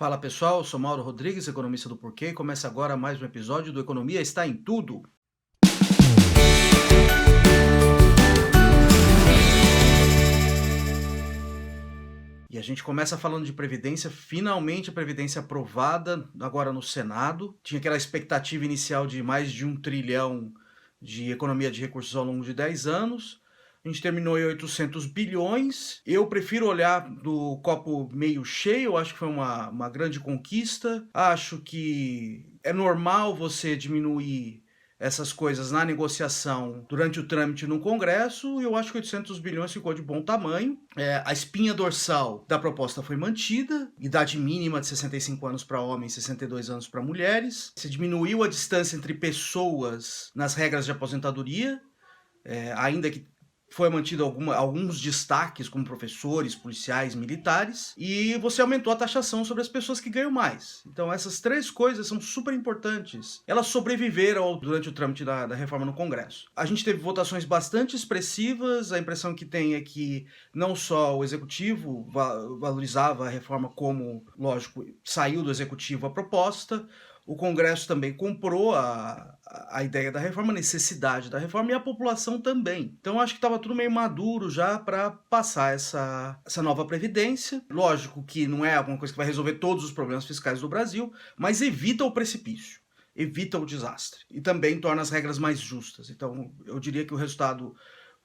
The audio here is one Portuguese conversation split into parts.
Fala pessoal, eu sou Mauro Rodrigues, economista do Porquê, e começa agora mais um episódio do Economia Está em Tudo. E a gente começa falando de Previdência, finalmente a Previdência aprovada agora no Senado. Tinha aquela expectativa inicial de mais de 1 trilhão de economia de recursos ao longo de 10 anos. A gente terminou em 800 bilhões. Eu prefiro olhar do copo meio cheio, eu acho que foi uma grande conquista. Acho que é normal você diminuir essas coisas na negociação durante o trâmite no Congresso, e eu acho que 800 bilhões ficou de bom tamanho. A espinha dorsal da proposta foi mantida, idade mínima de 65 anos para homens, 62 anos para mulheres. Se diminuiu a distância entre pessoas nas regras de aposentadoria, ainda que foi mantido alguns destaques, como professores, policiais, militares, e você aumentou a taxação sobre as pessoas que ganham mais. Então essas três coisas são super importantes. Elas sobreviveram durante o trâmite da reforma no Congresso. A gente teve votações bastante expressivas, a impressão que tem é que não só o Executivo valorizava a reforma como, lógico, saiu do Executivo a proposta, o Congresso também comprou a ideia da reforma, a necessidade da reforma, e a população também. Então acho que estava tudo meio maduro já para passar essa nova Previdência. Lógico que não é alguma coisa que vai resolver todos os problemas fiscais do Brasil, mas evita o precipício, evita o desastre e também torna as regras mais justas. Então eu diria que o resultado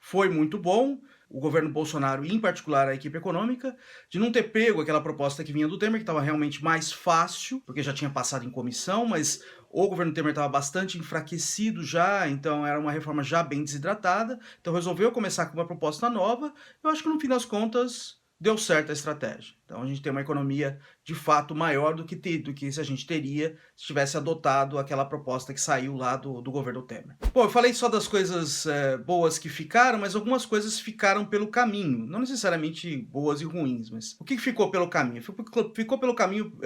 foi muito bom. O governo Bolsonaro, e em particular a equipe econômica, de não ter pego aquela proposta que vinha do Temer, que estava realmente mais fácil, porque já tinha passado em comissão, mas o governo Temer estava bastante enfraquecido já, então era uma reforma já bem desidratada, então resolveu começar com uma proposta nova. Eu acho que no fim das contas deu certo a estratégia. Então a gente tem uma economia de fato maior do que se a gente teria se tivesse adotado aquela proposta que saiu lá do governo Temer. Pô, eu falei só das coisas boas que ficaram, mas algumas coisas ficaram pelo caminho. Não necessariamente boas e ruins, mas o que ficou pelo caminho? Ficou pelo caminho,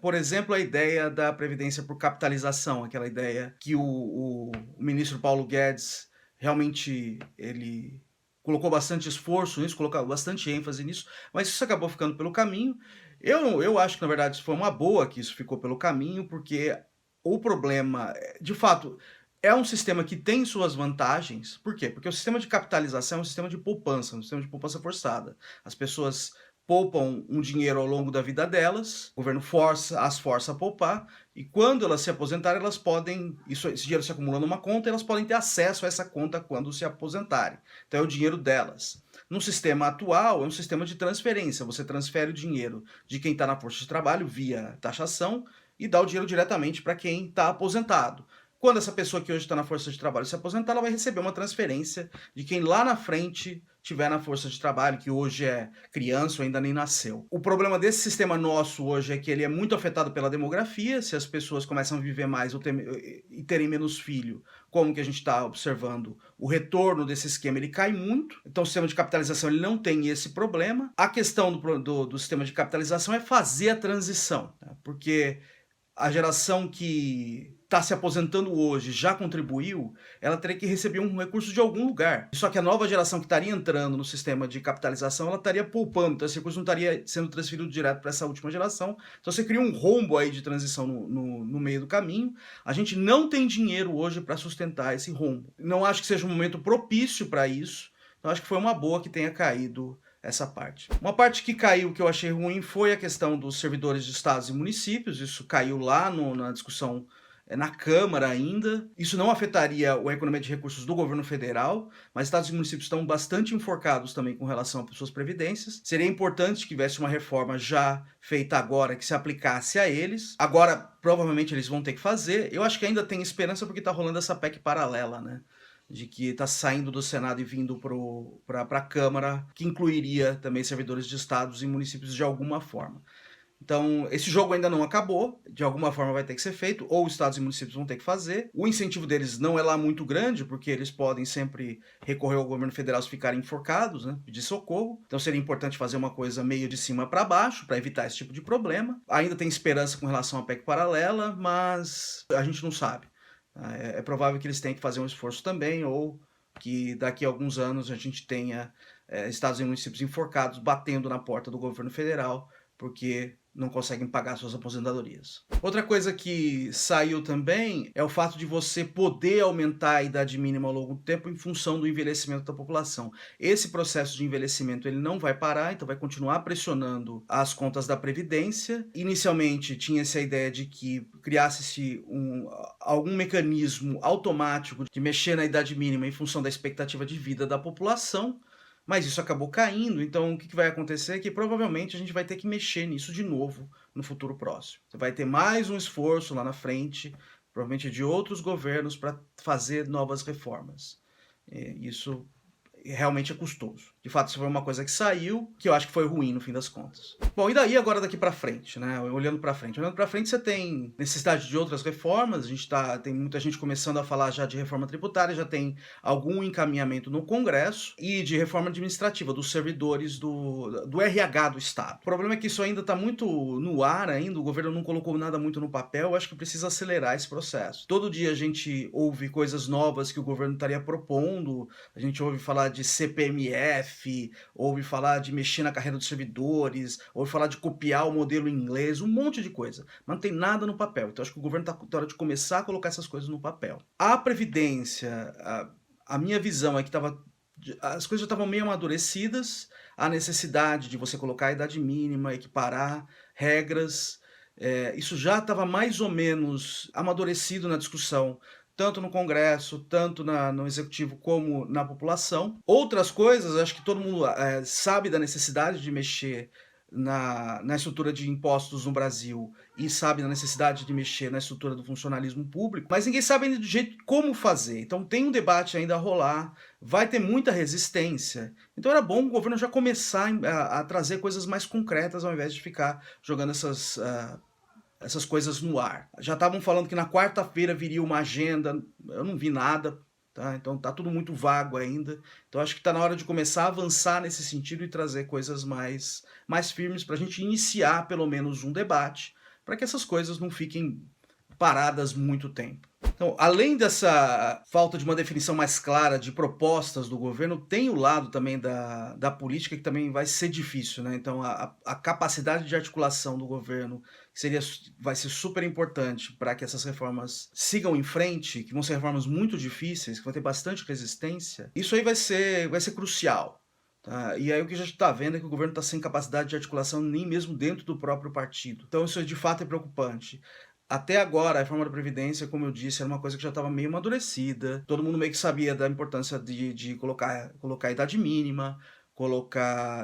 por exemplo, a ideia da Previdência por capitalização, aquela ideia que o ministro Paulo Guedes realmente ele colocou bastante esforço nisso, colocou bastante ênfase nisso, mas isso acabou ficando pelo caminho. Eu acho que, na verdade, foi uma boa que isso ficou pelo caminho, porque o problema, de fato, é um sistema que tem suas vantagens. Por quê? Porque o sistema de capitalização é um sistema de poupança, um sistema de poupança forçada. As pessoas poupam um dinheiro ao longo da vida delas, o governo as força a poupar, e quando elas se aposentarem, elas podem, esse dinheiro se acumula numa conta, elas podem ter acesso a essa conta quando se aposentarem. Então é o dinheiro delas. No sistema atual, é um sistema de transferência. Você transfere o dinheiro de quem está na força de trabalho via taxação e dá o dinheiro diretamente para quem está aposentado. Quando essa pessoa que hoje está na força de trabalho se aposentar, ela vai receber uma transferência de quem lá na frente tiver na força de trabalho, que hoje é criança ou ainda nem nasceu. O problema desse sistema nosso hoje é que ele é muito afetado pela demografia. Se as pessoas começam a viver mais e terem menos filho, como que a gente está observando, o retorno desse esquema ele cai muito. Então o sistema de capitalização ele não tem esse problema. A questão do sistema de capitalização é fazer a transição, né? Porque a geração que está se aposentando hoje já contribuiu, ela teria que receber um recurso de algum lugar. Só que a nova geração que estaria entrando no sistema de capitalização, ela estaria poupando, então esse recurso não estaria sendo transferido direto para essa última geração. Então você cria um rombo aí de transição no meio do caminho. A gente não tem dinheiro hoje para sustentar esse rombo. Não acho que seja um momento propício para isso. Então acho que foi uma boa que tenha caído essa parte. Uma parte que caiu, que eu achei ruim, foi a questão dos servidores de estados e municípios. Isso caiu lá na discussão na Câmara ainda. Isso não afetaria a economia de recursos do governo federal, mas estados e municípios estão bastante enforcados também com relação às suas previdências. Seria importante que tivesse uma reforma já feita agora, que se aplicasse a eles. Agora, provavelmente eles vão ter que fazer. Eu acho que ainda tem esperança porque está rolando essa PEC paralela, né? De que está saindo do Senado e vindo para a Câmara, que incluiria também servidores de estados e municípios de alguma forma. Então, esse jogo ainda não acabou, de alguma forma vai ter que ser feito, ou os estados e municípios vão ter que fazer. O incentivo deles não é lá muito grande, porque eles podem sempre recorrer ao governo federal se ficarem enforcados, né, pedir socorro. Então seria importante fazer uma coisa meio de cima para baixo, para evitar esse tipo de problema. Ainda tem esperança com relação à PEC paralela, mas a gente não sabe. É provável que eles tenham que fazer um esforço também, ou que daqui a alguns anos a gente tenha estados e municípios enforcados batendo na porta do governo federal, porque não conseguem pagar suas aposentadorias. Outra coisa que saiu também é o fato de você poder aumentar a idade mínima ao longo do tempo em função do envelhecimento da população. Esse processo de envelhecimento ele não vai parar, então vai continuar pressionando as contas da Previdência. Inicialmente tinha-se a ideia de que criasse-se algum mecanismo automático de mexer na idade mínima em função da expectativa de vida da população, mas isso acabou caindo, então o que vai acontecer é que provavelmente a gente vai ter que mexer nisso de novo no futuro próximo. Você vai ter mais um esforço lá na frente, provavelmente de outros governos, para fazer novas reformas. Isso realmente é custoso. De fato, isso foi uma coisa que saiu, que eu acho que foi ruim no fim das contas. Bom, e daí agora daqui para frente, né? Olhando para frente. Olhando para frente, você tem necessidade de outras reformas. Tem muita gente começando a falar já de reforma tributária, já tem algum encaminhamento no Congresso e de reforma administrativa dos servidores do RH do Estado. O problema é que isso ainda está muito no ar ainda, o governo não colocou nada muito no papel, eu acho que precisa acelerar esse processo. Todo dia a gente ouve coisas novas que o governo estaria propondo, a gente ouve falar de CPMF, ouve falar de mexer na carreira dos servidores, ouve falar de copiar o modelo inglês, um monte de coisa, mas não tem nada no papel. Então acho que o governo está na hora de começar a colocar essas coisas no papel. A Previdência, a minha visão é que as coisas já estavam meio amadurecidas, a necessidade de você colocar a idade mínima, equiparar regras, isso já estava mais ou menos amadurecido na discussão, tanto no Congresso, tanto no Executivo, como na população. Outras coisas, acho que todo mundo sabe da necessidade de mexer na estrutura de impostos no Brasil e sabe da necessidade de mexer na estrutura do funcionalismo público, mas ninguém sabe ainda do jeito como fazer. Então tem um debate ainda a rolar, vai ter muita resistência. Então era bom o governo já começar a trazer coisas mais concretas ao invés de ficar jogando essas coisas no ar. Já estavam falando que na quarta-feira viria uma agenda, eu não vi nada, tá? Então tá tudo muito vago ainda. Então acho que está na hora de começar a avançar nesse sentido e trazer coisas mais firmes para a gente iniciar pelo menos um debate, para que essas coisas não fiquem paradas muito tempo. Então, além dessa falta de uma definição mais clara de propostas do governo, tem o lado também da política que também vai ser difícil, né? Então, a capacidade de articulação do governo vai ser super importante para que essas reformas sigam em frente, que vão ser reformas muito difíceis, que vão ter bastante resistência. Isso aí vai ser crucial. Tá? E aí o que a gente está vendo é que o governo está sem capacidade de articulação nem mesmo dentro do próprio partido. Então isso de fato é preocupante. Até agora, a reforma da Previdência, como eu disse, era uma coisa que já estava meio amadurecida. Todo mundo meio que sabia da importância de colocar a idade mínima,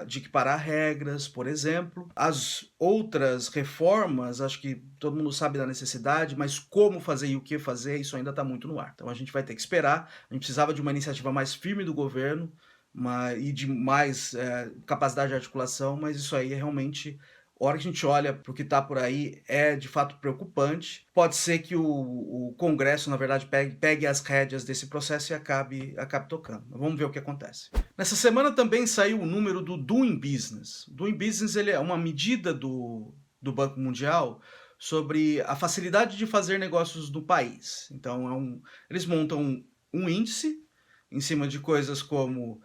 de equiparar regras, por exemplo. As outras reformas, acho que todo mundo sabe da necessidade, mas como fazer e o que fazer, isso ainda está muito no ar. Então a gente vai ter que esperar. A gente precisava de uma iniciativa mais firme do governo e de mais capacidade de articulação, mas isso aí é realmente... A hora que a gente olha para o que está por aí é de fato preocupante. Pode ser que o Congresso, na verdade, pegue as rédeas desse processo e acabe tocando. Vamos ver o que acontece. Nessa semana também saiu o número do Doing Business. Doing Business ele é uma medida do Banco Mundial sobre a facilidade de fazer negócios no país. Então eles montam um índice em cima de coisas como...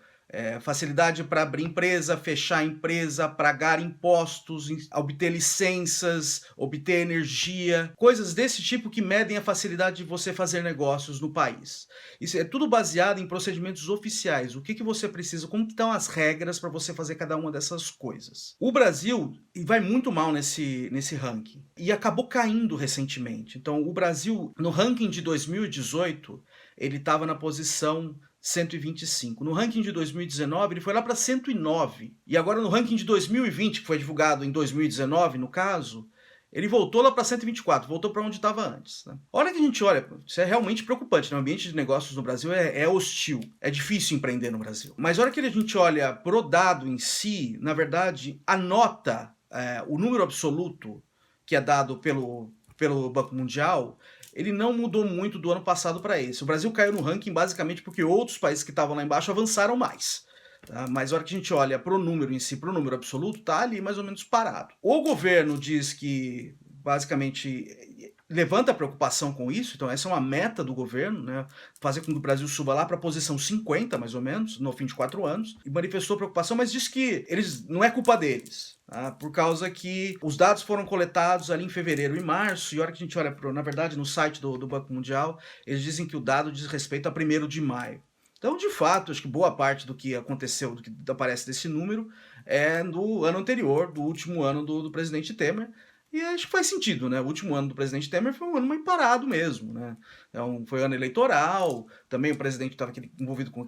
facilidade para abrir empresa, fechar empresa, pagar impostos, obter licenças, obter energia, coisas desse tipo que medem a facilidade de você fazer negócios no país. Isso é tudo baseado em procedimentos oficiais. O que você precisa, como estão as regras para você fazer cada uma dessas coisas. O Brasil vai muito mal nesse ranking e acabou caindo recentemente. Então o Brasil, no ranking de 2018, ele estava na posição 125. No ranking de 2019, ele foi lá para 109. E agora no ranking de 2020, que foi divulgado em 2019, no caso, ele voltou lá para 124, voltou para onde estava antes. Né? A hora que a gente olha, isso é realmente preocupante. Né? O ambiente de negócios no Brasil é hostil. É difícil empreender no Brasil. Mas a hora que a gente olha pro dado em si, na verdade, a nota, o número absoluto que é dado pelo Banco Mundial... ele não mudou muito do ano passado para esse. O Brasil caiu no ranking basicamente porque outros países que estavam lá embaixo avançaram mais. Tá? Mas a hora que a gente olha para o número em si, para o número absoluto, está ali mais ou menos parado. O governo diz que, basicamente, levanta preocupação com isso, então essa é uma meta do governo, né? Fazer com que o Brasil suba lá para a posição 50, mais ou menos, no fim de 4 anos, e manifestou preocupação, mas disse que não é culpa deles. Tá? Por causa que os dados foram coletados ali em fevereiro e março, e a hora que a gente olha, na verdade, no site do Banco Mundial, eles dizem que o dado diz respeito a 1º de maio. Então, de fato, acho que boa parte do que aconteceu, do que aparece desse número, é no ano anterior, do último ano do presidente Temer. E acho que faz sentido, né? O último ano do presidente Temer foi um ano meio parado mesmo, né? Então, foi ano eleitoral, também o presidente estava envolvido com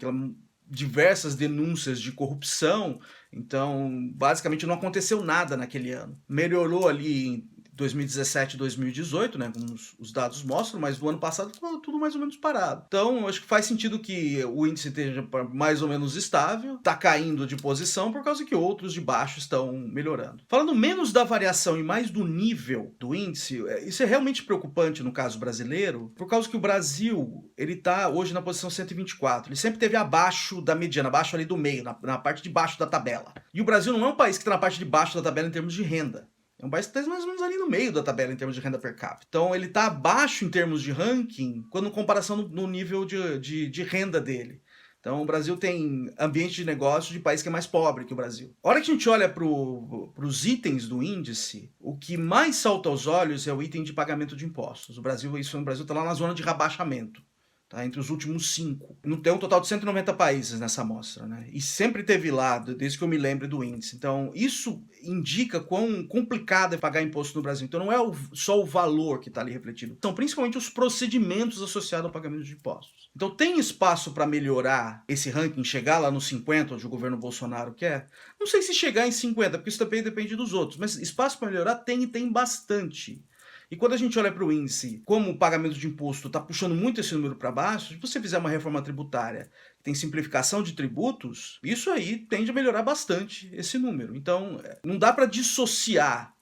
diversas denúncias de corrupção, então basicamente não aconteceu nada naquele ano. Melhorou ali em 2017 e 2018, né, como os dados mostram, mas do ano passado ficou tudo mais ou menos parado. Então, acho que faz sentido que o índice esteja mais ou menos estável, está caindo de posição por causa que outros de baixo estão melhorando. Falando menos da variação e mais do nível do índice, isso é realmente preocupante no caso brasileiro, por causa que o Brasil, ele está hoje na posição 124, ele sempre esteve abaixo da mediana, abaixo ali do meio, na parte de baixo da tabela. E o Brasil não é um país que está na parte de baixo da tabela em termos de renda. É um país que está mais ou menos ali no meio da tabela em termos de renda per capita. Então ele está abaixo em termos de ranking, quando em comparação no nível de renda dele. Então o Brasil tem ambiente de negócio de país que é mais pobre que o Brasil. A hora que a gente olha para os itens do índice, o que mais salta aos olhos é o item de pagamento de impostos. O Brasil está lá na zona de rebaixamento. Tá, entre os últimos 5. Não tem um total de 190 países nessa amostra, né? E sempre teve lá, desde que eu me lembro do índice. Então, isso indica quão complicado é pagar imposto no Brasil. Então, não é só o valor que está ali refletido. São principalmente os procedimentos associados ao pagamento de impostos. Então, tem espaço para melhorar esse ranking, chegar lá nos 50, onde o governo Bolsonaro quer? Não sei se chegar em 50, porque isso também depende dos outros. Mas espaço para melhorar tem e tem bastante. E quando a gente olha para o índice, como o pagamento de imposto está puxando muito esse número para baixo, se você fizer uma reforma tributária que tem simplificação de tributos, isso aí tende a melhorar bastante esse número. Então, não dá para dissociar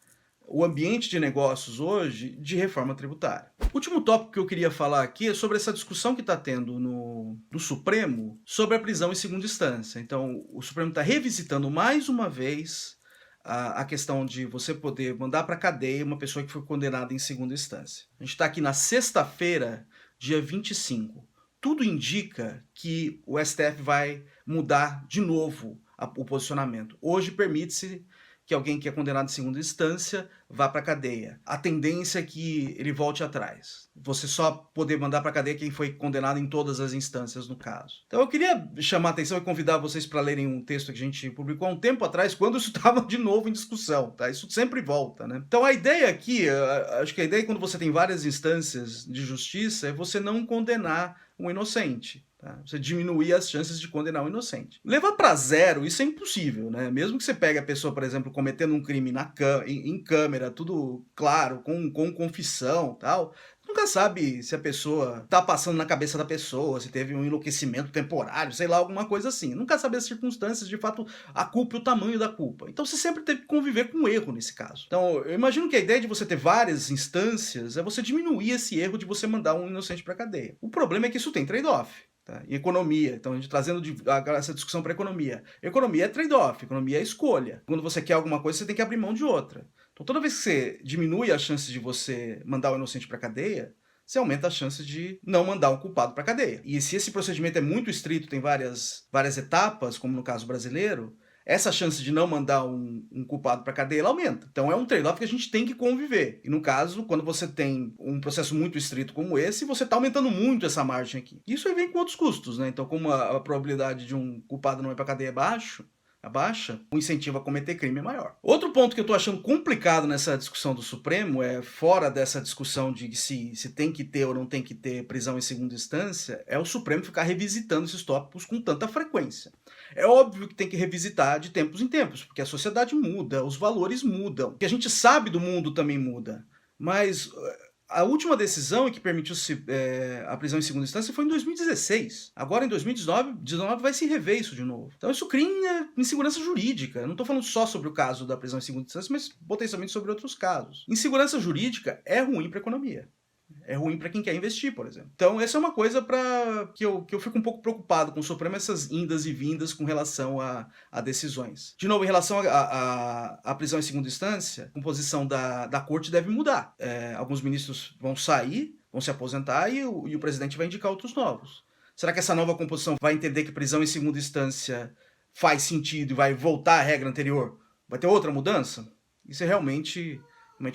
o ambiente de negócios hoje de reforma tributária. O último tópico que eu queria falar aqui é sobre essa discussão que está tendo no Supremo sobre a prisão em segunda instância. Então, o Supremo está revisitando mais uma vez a questão de você poder mandar para a cadeia uma pessoa que foi condenada em segunda instância. A gente está aqui na sexta-feira, dia 25. Tudo indica que o STF vai mudar de novo o posicionamento. Hoje permite-se que alguém que é condenado em segunda instância vá para a cadeia. A tendência é que ele volte atrás. Você só poder mandar para a cadeia quem foi condenado em todas as instâncias, no caso. Então eu queria chamar a atenção e convidar vocês para lerem um texto que a gente publicou há um tempo atrás, quando isso estava de novo em discussão. Tá? Isso sempre volta, né? Então a ideia aqui, acho que a ideia quando você tem várias instâncias de justiça é você não condenar um inocente. Tá? Você diminuir as chances de condenar um inocente. Levar para zero, isso é impossível, né? Mesmo que você pegue a pessoa, por exemplo, cometendo um crime em câmera, tudo claro, com confissão e tal, nunca sabe se a pessoa tá passando na cabeça da pessoa, se teve um enlouquecimento temporário, sei lá, alguma coisa assim. Nunca sabe as circunstâncias, de fato, a culpa e o tamanho da culpa. Então você sempre teve que conviver com o erro nesse caso. Então eu imagino que a ideia de você ter várias instâncias é você diminuir esse erro de você mandar um inocente para cadeia. O problema é que isso tem trade-off. Tá? E economia, então a gente trazendo essa discussão para economia. Economia é trade-off, economia é escolha. Quando você quer alguma coisa, você tem que abrir mão de outra. Então toda vez que você diminui a chance de você mandar o inocente para cadeia, você aumenta a chance de não mandar um culpado para cadeia. E se esse procedimento é muito estrito, tem várias etapas, como no caso brasileiro, essa chance de não mandar um culpado para cadeia, ela aumenta. Então é um trade-off que a gente tem que conviver. E no caso, quando você tem um processo muito estrito como esse, você está aumentando muito essa margem aqui. Isso aí vem com outros custos, né? Então, como a probabilidade de um culpado não ir para cadeia é baixa, o incentivo a cometer crime é maior. Outro ponto que eu estou achando complicado nessa discussão do Supremo, fora dessa discussão de se tem que ter ou não tem que ter prisão em segunda instância, é o Supremo ficar revisitando esses tópicos com tanta frequência. É óbvio que tem que revisitar de tempos em tempos, porque a sociedade muda, os valores mudam, o que a gente sabe do mundo também muda. Mas a última decisão que permitiu a prisão em segunda instância foi em 2016. Agora, em 2019 vai se rever isso de novo. Então, isso cria insegurança jurídica. Eu não estou falando só sobre o caso da prisão em segunda instância, mas potencialmente sobre outros casos. Insegurança jurídica é ruim para a economia. É ruim para quem quer investir, por exemplo. Então, essa é uma coisa que eu fico um pouco preocupado com o Supremo, essas indas e vindas com relação a decisões. De novo, em relação à prisão em segunda instância, a composição da corte deve mudar. Alguns ministros vão sair, vão se aposentar e o presidente vai indicar outros novos. Será que essa nova composição vai entender que prisão em segunda instância faz sentido e vai voltar à regra anterior? Vai ter outra mudança? Isso é realmente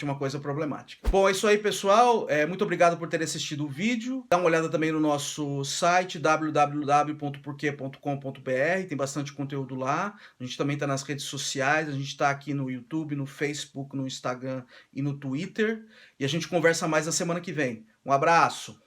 uma coisa problemática. Bom, é isso aí, pessoal. Muito obrigado por ter assistido o vídeo. Dá uma olhada também no nosso site www.porquê.com.br, tem bastante conteúdo lá. A gente também está nas redes sociais, a gente está aqui no YouTube, no Facebook, no Instagram e no Twitter. E a gente conversa mais na semana que vem. Um abraço!